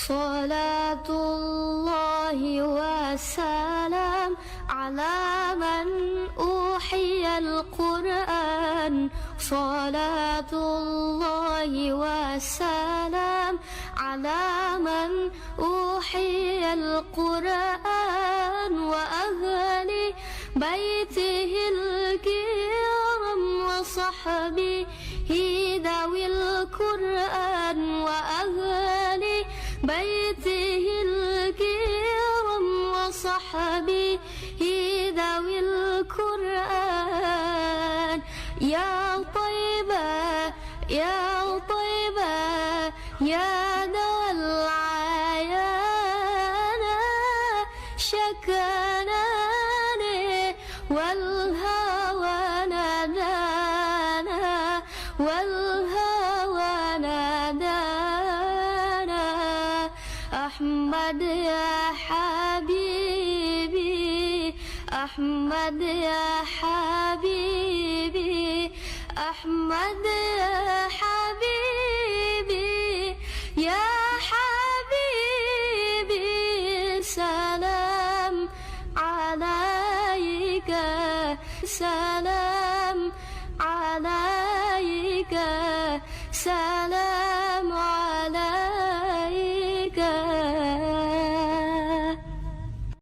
صلاة الله وسلام على من أوحي القرآن صلاة الله وسلام على من أوحي القرآن وأهل بيته الكرام وصحبه ذوي القرآن وأهل بيته الكرام وصحبه ذوي القرآن يا طيبة يا طيبة يا دوا العيان شكناني والهوى نادانا والهوى نادانا أحمد يا حبيبي أحمد يا حبيبي أحمد يا حبيبي يا حبيبي سلام عليك سلام